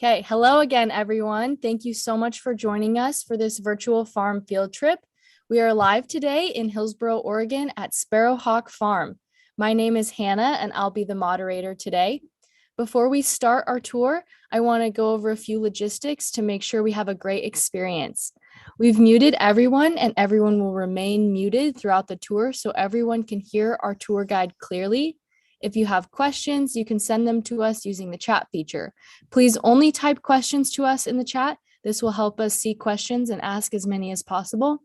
Okay, hello again, everyone. Thank you so much for joining us for this virtual farm field trip. We are live today in Hillsboro, Oregon at Sparrowhawk Farm. My name is Hannah, and I'll be the moderator today. Before we start our tour, I want to go over a few logistics to make sure we have a great experience. We've muted everyone, and everyone will remain muted throughout the tour so everyone can hear our tour guide clearly. If you have questions, you can send them to us using the chat feature. Please only type questions to us in the chat. This will help us see questions and ask as many as possible.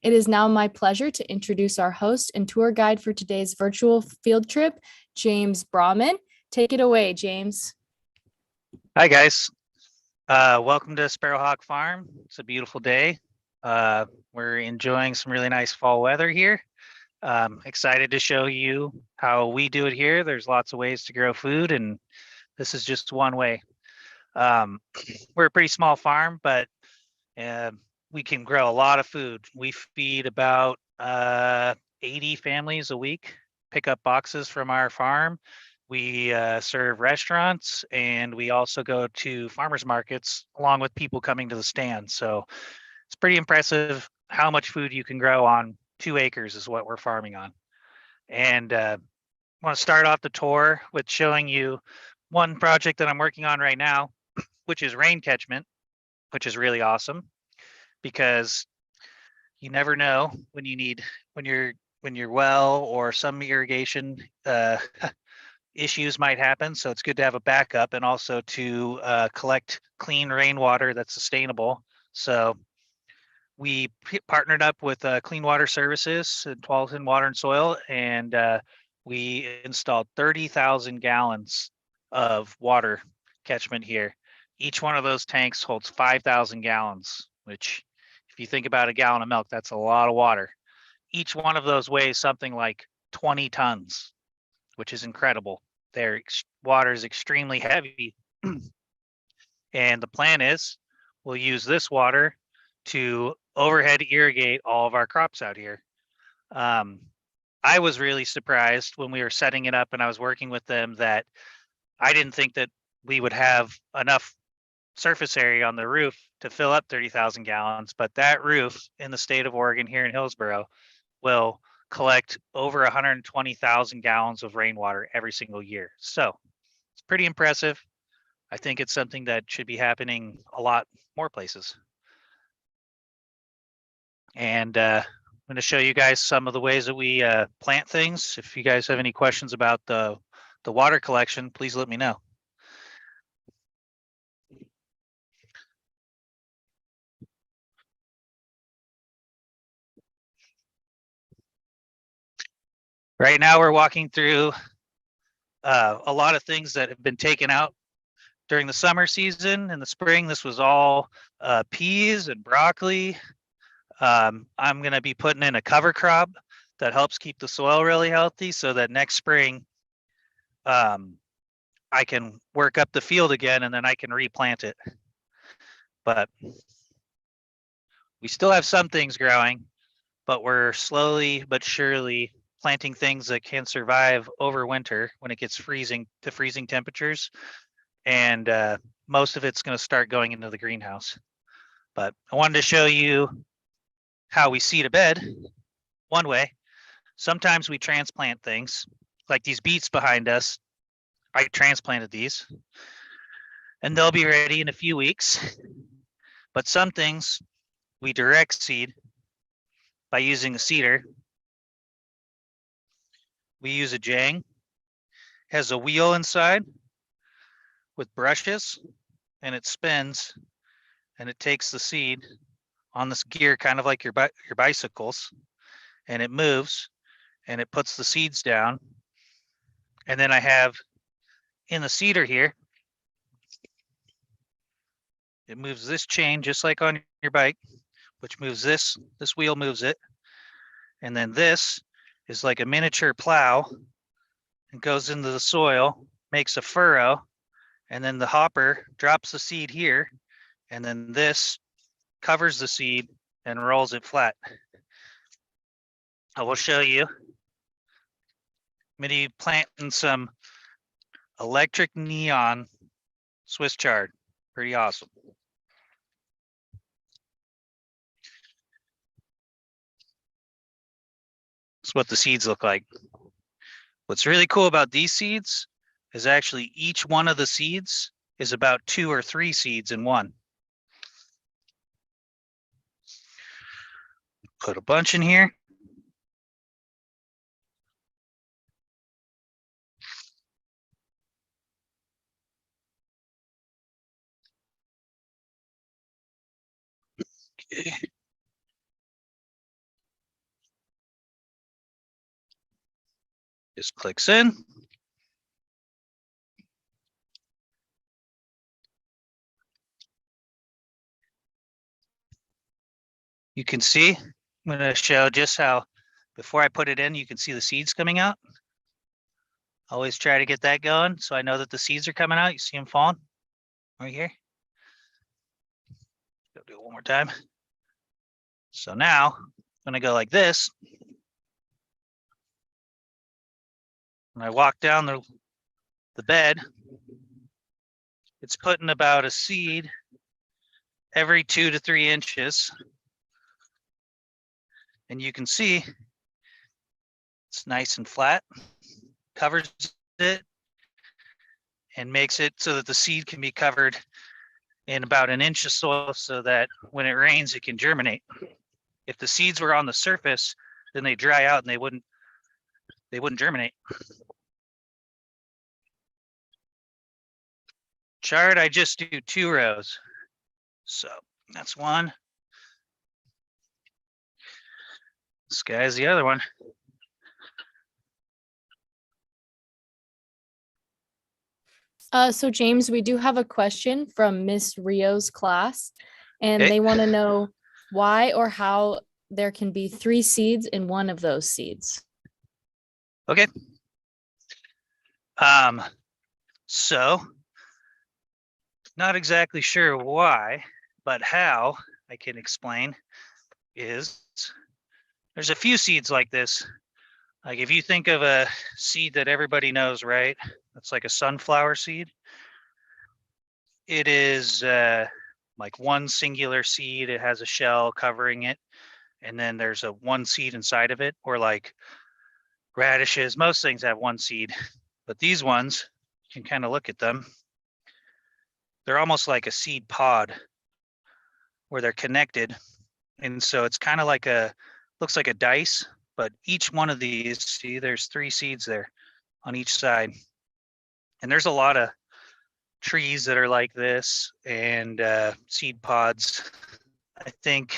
It is now my pleasure to introduce our host and tour guide for today's virtual field trip, James Brahman. Take it away, James. Hi, guys. Welcome to Sparrowhawk Farm. It's a beautiful day. We're enjoying some really nice fall weather here. Excited to show you how we do it here. There's lots of ways to grow food, and this is just one way. We're a pretty small farm, but we can grow a lot of food. We feed about 80 families a week, pick up boxes from our farm. We serve restaurants, and we also go to farmers markets along with people coming to the stand. So it's pretty impressive how much food you can grow on 2 acres is what we're farming on. And I want to start off the tour with showing you one project that I'm working on right now, which is rain catchment, which is really awesome because you never know when you need, when your well or some irrigation issues might happen. So it's good to have a backup and also to collect clean rainwater that's sustainable. So we partnered up with Clean Water Services in Tualatin Water and Soil, and we installed 30,000 gallons of water catchment here. Each one of those tanks holds 5,000 gallons, which if you think about a gallon of milk, that's a lot of water. Each one of those weighs something like 20 tons, which is incredible. Their water is extremely heavy. And the plan is we'll use this water to overhead irrigate all of our crops out here. I was really surprised when we were setting it up and I was working with them that I didn't think that we would have enough surface area on the roof to fill up 30,000 gallons, but that roof in the state of Oregon here in Hillsboro will collect over 120,000 gallons of rainwater every single year. So it's pretty impressive. I think it's something that should be happening a lot more places. And I'm going to show you guys some of the ways that we plant things. If you guys have any questions about the water collection, please let me know. Right now we're walking through a lot of things that have been taken out during the summer season. In the spring, this was all peas and broccoli. I'm going to be putting in a cover crop that helps keep the soil really healthy so that next spring I can work up the field again and then I can replant it. But we still have some things growing, but we're slowly but surely planting things that can survive over winter when it gets freezing to freezing temperatures. And most of it's going to start going into the greenhouse. But I wanted to show you how we seed a bed one way. Sometimes we transplant things like these beets behind us. I transplanted these and they'll be ready in a few weeks. But some things we direct seed by using a seeder. We use a jang, has a wheel inside with brushes, and it spins and it takes the seed on this gear, kind of like your bicycles, and it moves and it puts the seeds down. And then I have in the seeder here, it moves this chain just like on your bike, which moves this wheel moves it. And then this is like a miniature plow and goes into the soil, makes a furrow, and then the hopper drops the seed here, and then this covers the seed and rolls it flat. I will show you. I'm going to be planting some electric neon Swiss chard. Pretty awesome. That's what the seeds look like. What's really cool about these seeds is actually each one of the seeds is about 2 or 3 seeds in one. Put a bunch in here. Okay. Just clicks in. You can see, I'm going to show just how, before I put it in, you can see the seeds coming out. Always try to get that going so I know that the seeds are coming out. You see them falling right here. Go do it one more time. So now I'm going to go like this. When I walk down the bed, it's putting about a seed every 2 to 3 inches. And you can see it's nice and flat, covers it, and makes it so that the seed can be covered in about an inch of soil so that when it rains, it can germinate. If the seeds were on the surface, then they dry out and they wouldn't germinate. Chard, I just do 2 rows. So that's one. This guy's the other one. So James, we do have a question from Miss Rio's class, and Okay. they want to know why or how there can be 3 seeds in one of those seeds. Okay. So not exactly sure why, but how I can explain is there's a few seeds like this. Like if you think of a seed that everybody knows, right? That's like a sunflower seed. It is like one singular seed. It has a shell covering it. And then there's a one seed inside of it, or like radishes. Most things have one seed, but these ones, you can kind of look at them. They're almost like a seed pod where they're connected. And so it's kind of like looks like a dice, but each one of these, see, there's 3 seeds there on each side. And there's a lot of trees that are like this, and seed pods. I think,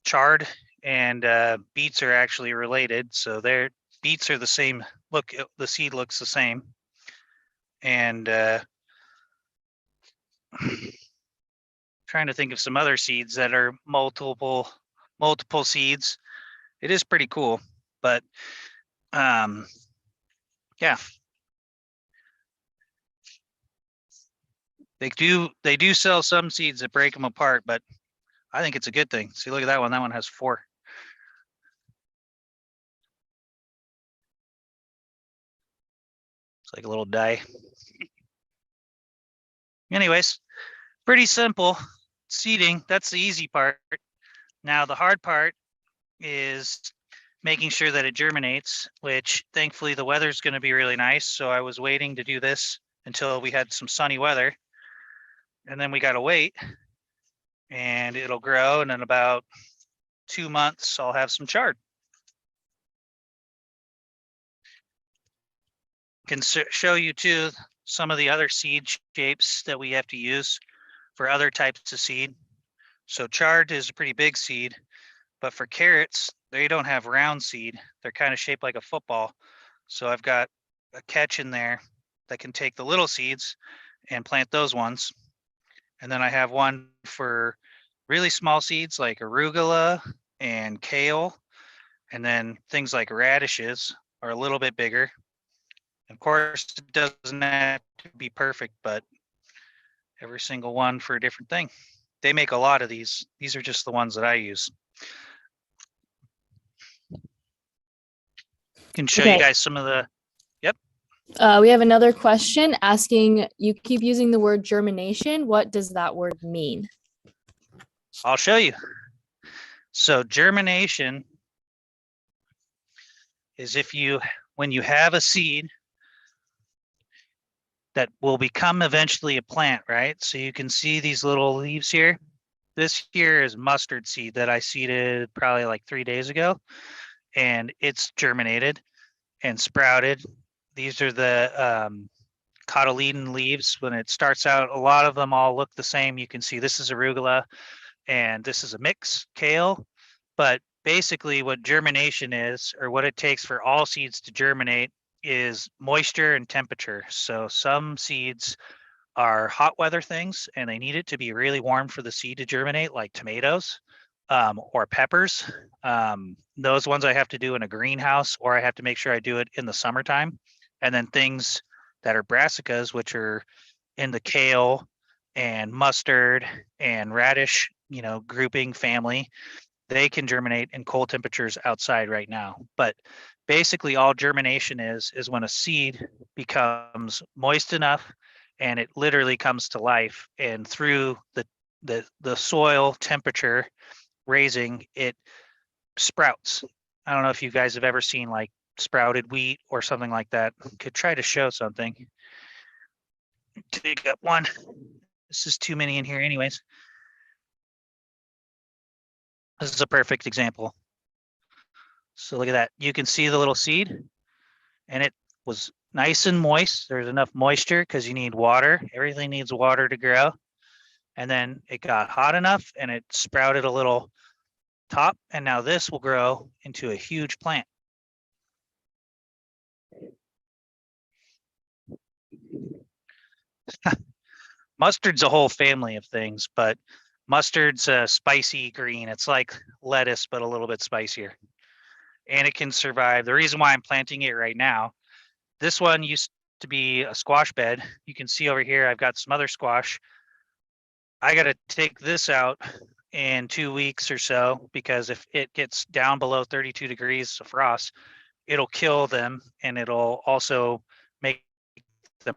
chard and beets are actually related. So beets are the same look. The seed looks the same. And trying to think of some other seeds that are multiple seeds. It is pretty cool, but yeah. They do sell some seeds that break them apart, but I think it's a good thing. See, look at that one. That one has 4. It's like a little die. Anyways, pretty simple seeding. That's the easy part. Now the hard part is making sure that it germinates, which thankfully the weather's going to be really nice. So I was waiting to do this until we had some sunny weather. And then we got to wait, and it'll grow. And in about 2 months, I'll have some chard. Can show you too some of the other seed shapes that we have to use for other types of seed. So chard is a pretty big seed, but for carrots, they don't have round seed. They're kind of shaped like a football. So I've got a catch in there that can take the little seeds and plant those ones. And then I have one for really small seeds like arugula and kale. And then things like radishes are a little bit bigger. Of course, it doesn't have to be perfect, but every single one for a different thing. They make a lot of these. These are just the ones that I use. Can show you guys some of the, yep. We have another question asking, you keep using the word germination. What does that word mean? I'll show you. So germination is when you have a seed that will become eventually a plant, right? So you can see these little leaves here. This here is mustard seed that I seeded probably like 3 days ago, and it's germinated and sprouted. These are the cotyledon leaves. When it starts out, a lot of them all look the same. You can see this is arugula and this is a mix kale. But basically what germination is, or what it takes for all seeds to germinate, is moisture and temperature. So some seeds are hot weather things and they need it to be really warm for the seed to germinate, like tomatoes or peppers. Those ones I have to do in a greenhouse, or I have to make sure I do it in the summertime. And then things that are brassicas, which are in the kale and mustard and radish, grouping family, they can germinate in cold temperatures outside right now. But basically all germination is when a seed becomes moist enough and it literally comes to life, and through the soil temperature raising, it sprouts. I don't know if you guys have ever seen like sprouted wheat or something like that. Could try to show something. Dig up one. This is too many in here anyways. This is a perfect example. So look at that. You can see the little seed, and it was nice and moist. There's enough moisture because you need water. Everything needs water to grow. And then it got hot enough and it sprouted a little top. And now this will grow into a huge plant. Mustard's a whole family of things, but mustard's a spicy green. It's like lettuce, but a little bit spicier. And it can survive. The reason why I'm planting it right now, this one used to be a squash bed. You can see over here, I've got some other squash. I got to take this out in 2 weeks or so, because if it gets down below 32 degrees of frost, it'll kill them, and it'll also make them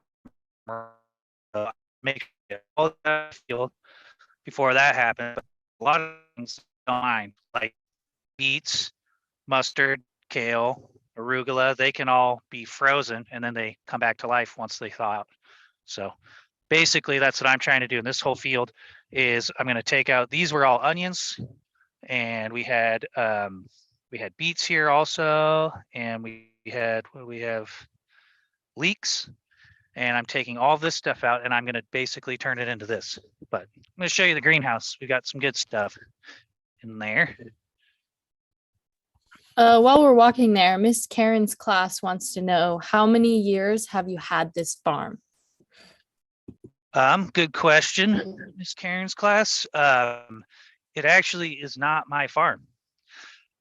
make all that field before that happens. A lot of things don't mind, like beets, mustard, kale, arugula, they can all be frozen and then they come back to life once they thaw out. So basically that's what I'm trying to do in this whole field. Is I'm going to take out, these were all onions, and we had beets here also, and we have leeks, and I'm taking all this stuff out and I'm going to basically turn it into this. But I'm going to show you the greenhouse. We got some good stuff in there. While we're walking there, Miss Karen's class wants to know, how many years have you had this farm? Good question, Miss Karen's class. It actually is not my farm.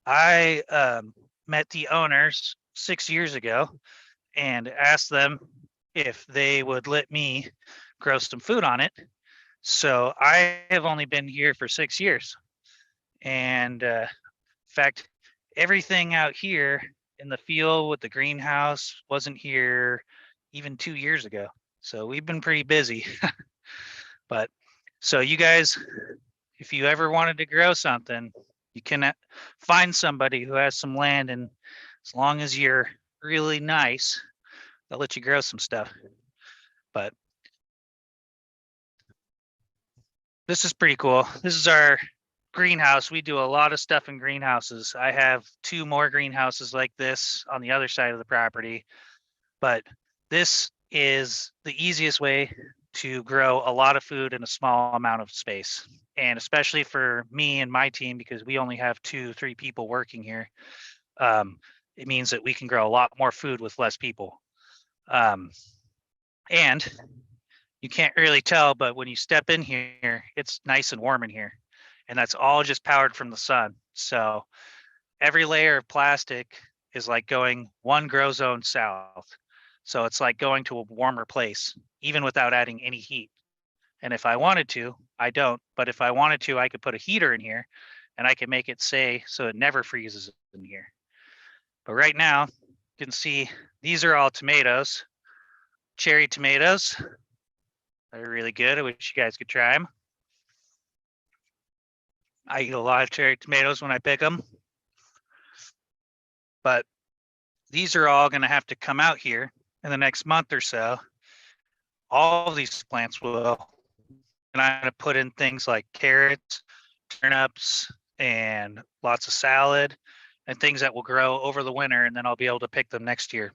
I met the owners 6 years ago and asked them if they would let me grow some food on it. So I have only been here for 6 years. And in fact, everything out here in the field with the greenhouse wasn't here even 2 years ago. So we've been pretty busy. But so you guys, if you ever wanted to grow something, you can find somebody who has some land, and as long as you're really nice, they'll let you grow some stuff. But this is pretty cool. This is our greenhouse. We do a lot of stuff in greenhouses. I have 2 more greenhouses like this on the other side of the property, but this is the easiest way to grow a lot of food in a small amount of space. And especially for me and my team, because we only have 2-3 people working here, it means that we can grow a lot more food with less people. And you can't really tell, but when you step in here, it's nice and warm in here. And that's all just powered from the sun. So every layer of plastic is like going 1 grow zone south. So it's like going to a warmer place, even without adding any heat. And if I wanted to, I don't, but if I wanted to, I could put a heater in here and I can make it say so it never freezes in here. But right now, you can see these are all tomatoes. cherry tomatoes. They're really good. I wish you guys could try them. I eat a lot of cherry tomatoes when I pick them. But these are all going to have to come out here in the next month or so. All of these plants will. And I'm going to put in things like carrots, turnips, and lots of salad and things that will grow over the winter, and then I'll be able to pick them next year.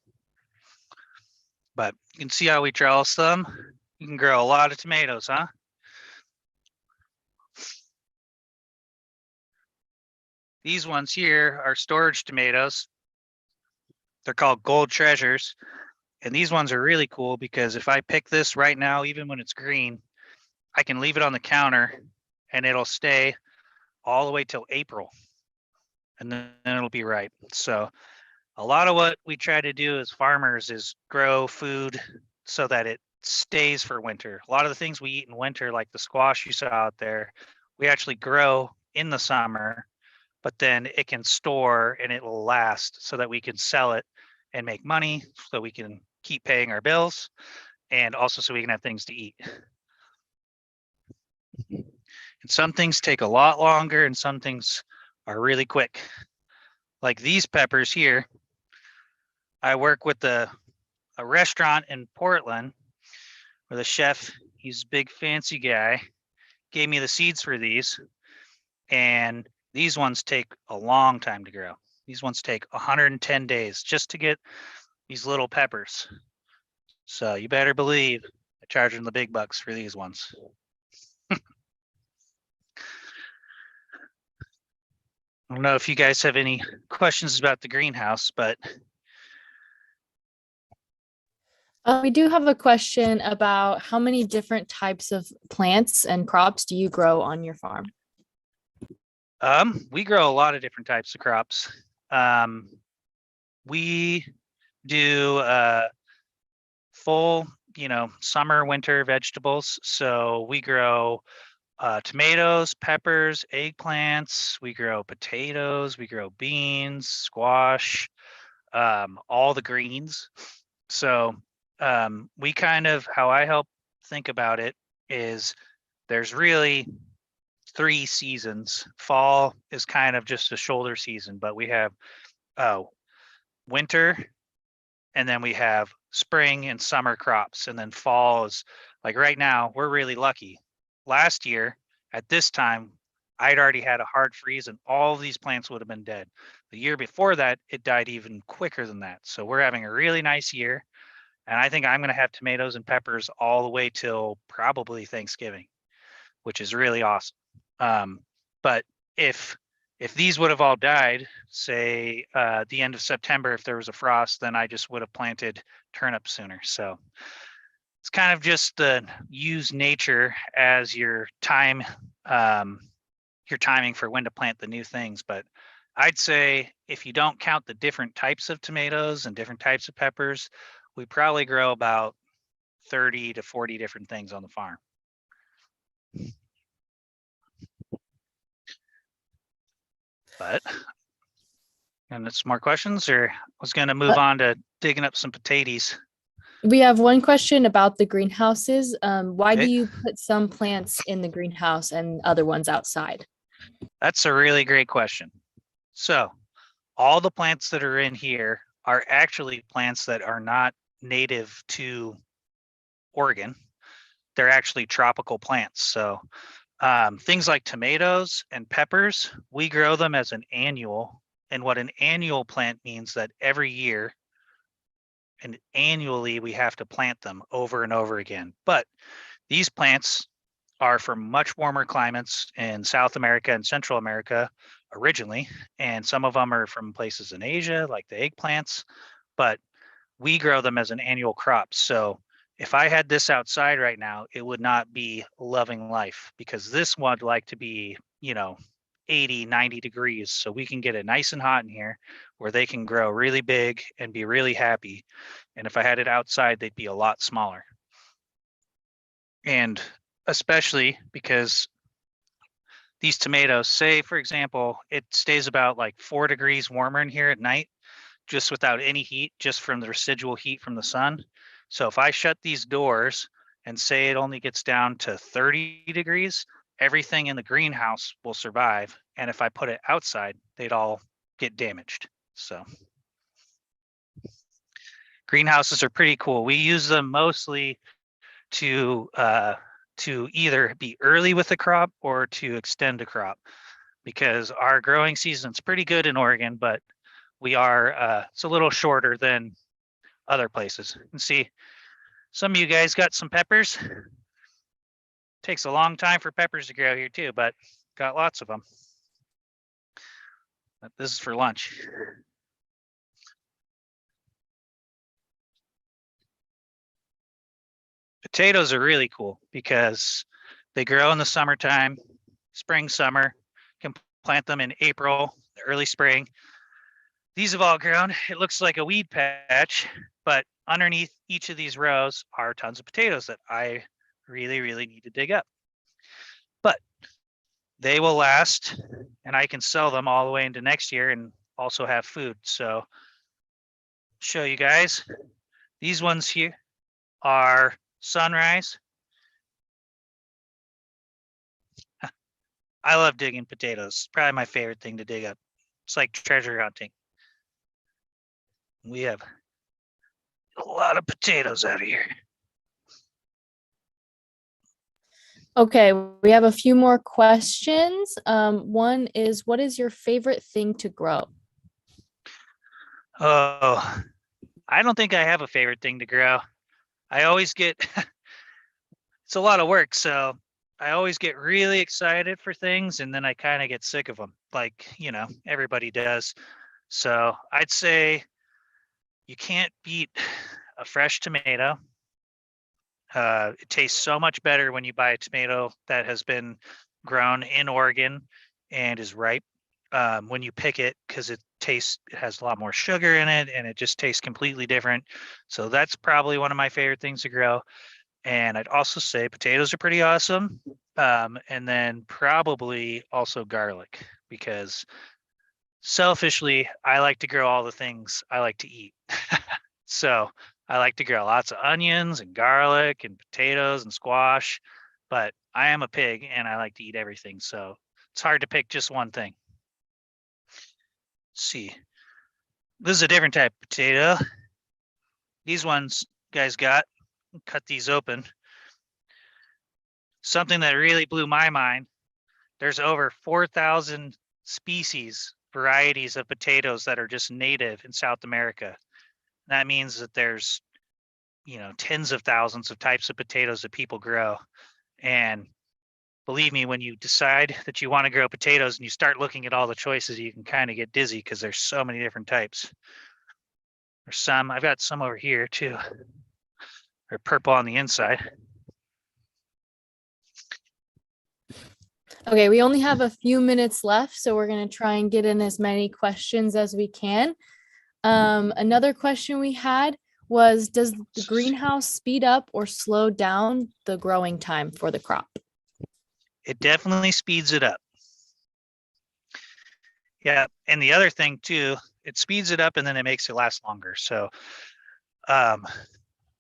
But you can see how we trellis them. You can grow a lot of tomatoes, huh? These ones here are storage tomatoes. They're called gold treasures. And these ones are really cool because if I pick this right now, even when it's green, I can leave it on the counter and it'll stay all the way till April. And then it'll be ripe. So a lot of what we try to do as farmers is grow food so that it stays for winter. A lot of the things we eat in winter, like the squash you saw out there, we actually grow in the summer, but then it can store and it will last so that we can sell it and make money so we can keep paying our bills and also so we can have things to eat. And some things take a lot longer and some things are really quick. Like these peppers here, I work with a restaurant in Portland where the chef, he's a big fancy guy, gave me the seeds for these. And these ones take a long time to grow. These ones take 110 days just to get these little peppers. So you better believe I charge them the big bucks for these ones. I don't know if you guys have any questions about the greenhouse, but We do have a question about how many different types of plants and crops do you grow on your farm? we grow a lot of different types of crops. We do full, summer, winter vegetables. So we grow tomatoes, peppers, eggplants. We grow potatoes. We grow beans, squash, all the greens. So we kind of, how I help think about it is there's really 3 seasons. Fall is kind of just a shoulder season, but we have winter, and then we have spring and summer crops, and then fall is like right now we're really lucky. Last year at this time I'd already had a hard freeze and all of these plants would have been dead. The year before that it died even quicker than that. So we're having a really nice year, and I think I'm going to have tomatoes and peppers all the way till probably Thanksgiving, which is really awesome. But if these would have all died, say the end of September, if there was a frost, then I just would have planted turnips sooner. So it's kind of just use nature as your time, your timing for when to plant the new things. But I'd say if you don't count the different types of tomatoes and different types of peppers, we probably grow about 30 to 40 different things on the farm. But, and it's more questions, or I was going to move on to digging up some potatoes. We have one question about the greenhouses. Why do Okay. you put some plants in the greenhouse and other ones outside? That's a really great question. So all the plants that are in here are actually plants that are not native to Oregon. They're actually tropical plants. So things like tomatoes and peppers, we grow them as an annual. And what an annual plant means that every year and annually we have to plant them over and over again. But these plants are from much warmer climates in South America and Central America originally, and some of them are from places in Asia, like the eggplants, but we grow them as an annual crop. So if I had this outside right now, it would not be loving life, because this one would like to be, 80, 90 degrees. So we can get it nice and hot in here where they can grow really big and be really happy. And if I had it outside, they'd be a lot smaller. And especially because these tomatoes, say, for example, it stays about like 4 degrees warmer in here at night, just without any heat, just from the residual heat from the sun. So if I shut these doors and say it only gets down to 30 degrees, everything in the greenhouse will survive. And if I put it outside, they'd all get damaged. So greenhouses are pretty cool. We use them mostly to either be early with the crop or to extend a crop, because our growing season's pretty good in Oregon, but we are it's a little shorter than other places. And see, some of you guys got some peppers. Takes a long time for peppers to grow here too, but got lots of them. But this is for lunch. Potatoes are really cool because they grow in the summertime, spring, summer. You can plant them in April, early spring. These have all grown. It looks like a weed patch, but underneath each of these rows are tons of potatoes that I really, really need to dig up. But they will last, and I can sell them all the way into next year and also have food. So show you guys, these ones here are sunrise. I love digging potatoes. Probably my favorite thing to dig up. It's like treasure hunting. We have a lot of potatoes out here. Okay, we have a few more questions. One is, what is your favorite thing to grow? Oh, I don't think I have a favorite thing to grow. I always get, it's a lot of work. So I always get really excited for things and then I kind of get sick of them, like, everybody does. So I'd say you can't beat a fresh tomato. It tastes so much better when you buy a tomato that has been grown in Oregon and is ripe. When you pick it, because it has a lot more sugar in it and it just tastes completely different. So that's probably one of my favorite things to grow. And I'd also say potatoes are pretty awesome. And then probably also garlic, because selfishly, I like to grow all the things I like to eat. So I like to grow lots of onions and garlic and potatoes and squash, but I am a pig and I like to eat everything. So it's hard to pick just one thing. Let's see. This is a different type of potato. These ones guys got, cut these open. Something that really blew my mind. There's over 4,000 species, varieties of potatoes that are just native in South America. That means that there's, tens of thousands of types of potatoes that people grow. And believe me, when you decide that you want to grow potatoes and you start looking at all the choices, you can kind of get dizzy because there's so many different types. There's some, I've got some over here too. They're purple on the inside. Okay, we only have a few minutes left, so we're going to try and get in as many questions as we can. Another question we had was, does the greenhouse speed up or slow down the growing time for the crop? It definitely speeds it up. Yeah, and the other thing too, it speeds it up and then it makes it last longer. So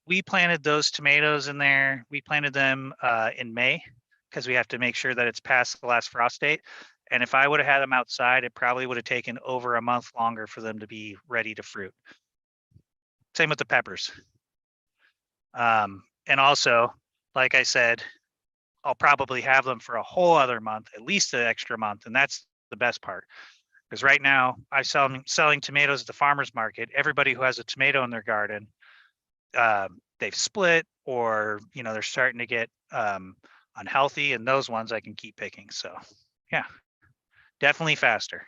we planted those tomatoes in there. We planted them in May because we have to make sure that it's past the last frost date. And if I would have had them outside, it probably would have taken over a month longer for them to be ready to fruit. Same with the peppers. And also, like I said, I'll probably have them for a whole other month, at least an extra month. And that's the best part. Because right now I'm selling tomatoes at the farmer's market. Everybody who has a tomato in their garden, they've split, or they're starting to get unhealthy, and those ones I can keep picking. So yeah, definitely faster.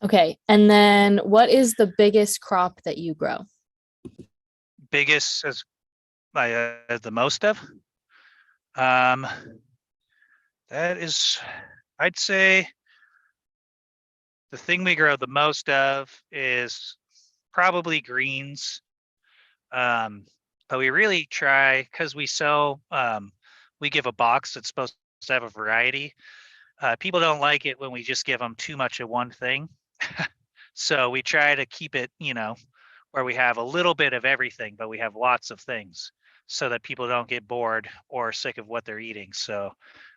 Okay, and then what is the biggest crop that you grow? Biggest as the most of? That is, I'd say the thing we grow the most of is probably greens. But we really try, because we sell, we give a box that's supposed to have a variety. People don't like it when we just give them too much of one thing. So we try to keep it, where we have a little bit of everything, but we have lots of things so that people don't get bored or sick of what they're eating. So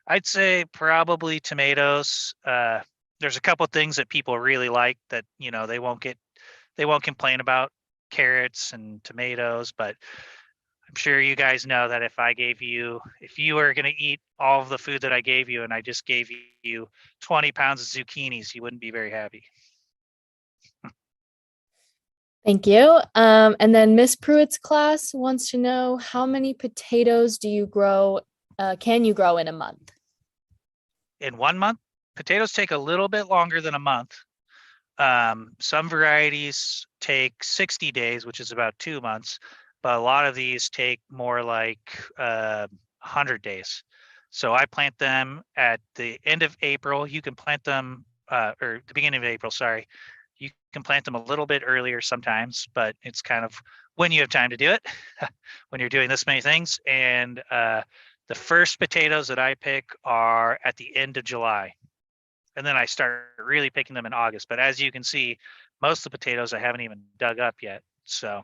I'd say probably tomatoes. There's a couple things that people really like that, they won't complain about, carrots and tomatoes, but I'm sure you guys know that if you were going to eat all of the food that I gave you and I just gave you 20 pounds of zucchinis, you wouldn't be very happy. Thank you. And then Miss Pruitt's class wants to know, how many potatoes can you grow in a month? In 1 month, potatoes take a little bit longer than a month. Some varieties take 60 days, which is about 2 months, but a lot of these take more like 100 days. So I plant them at the end of April. You can plant them, or the beginning of April, sorry. You can plant them a little bit earlier sometimes, but it's kind of when you have time to do it, when you're doing this many things. And the first potatoes that I pick are at the end of July. And then I start really picking them in August. But as you can see, most of the potatoes I haven't even dug up yet. So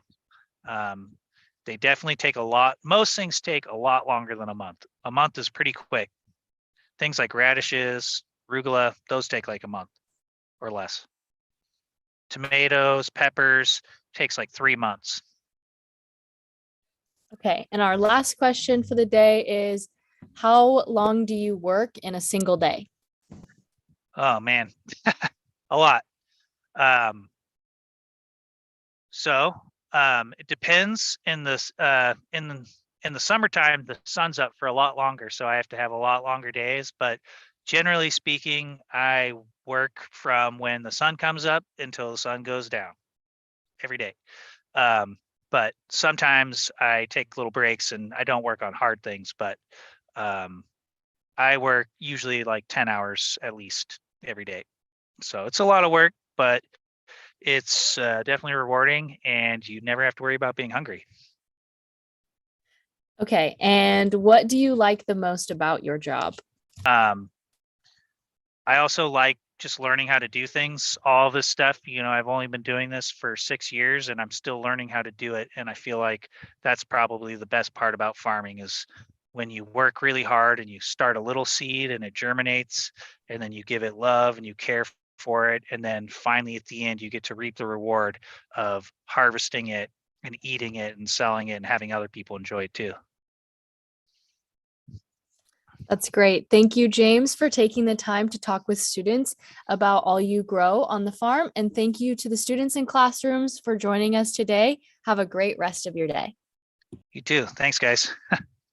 they definitely take most things take a lot longer than a month. A month is pretty quick. Things like radishes, arugula, those take like a month or less. Tomatoes, peppers, takes like 3 months. Okay. And our last question for the day is, how long do you work in a single day? Oh man, a lot. So it depends. In the summertime, the sun's up for a lot longer, so I have to have a lot longer days. But generally speaking, I work from when the sun comes up until the sun goes down every day. But sometimes I take little breaks and I don't work on hard things. But I work usually like 10 hours at least every day. So it's a lot of work, but it's definitely rewarding and you never have to worry about being hungry. Okay. And what do you like the most about your job? Um, I also like just learning how to do things, all this stuff. I've only been doing this for 6 years and I'm still learning how to do it. And I feel like that's probably the best part about farming is when you work really hard and you start a little seed and it germinates and then you give it love and you care for it. And then finally at the end, you get to reap the reward of harvesting it and eating it and selling it and having other people enjoy it too. That's great. Thank you, James, for taking the time to talk with students about all you grow on the farm. And thank you to the students in classrooms for joining us today. Have a great rest of your day. You too. Thanks, guys.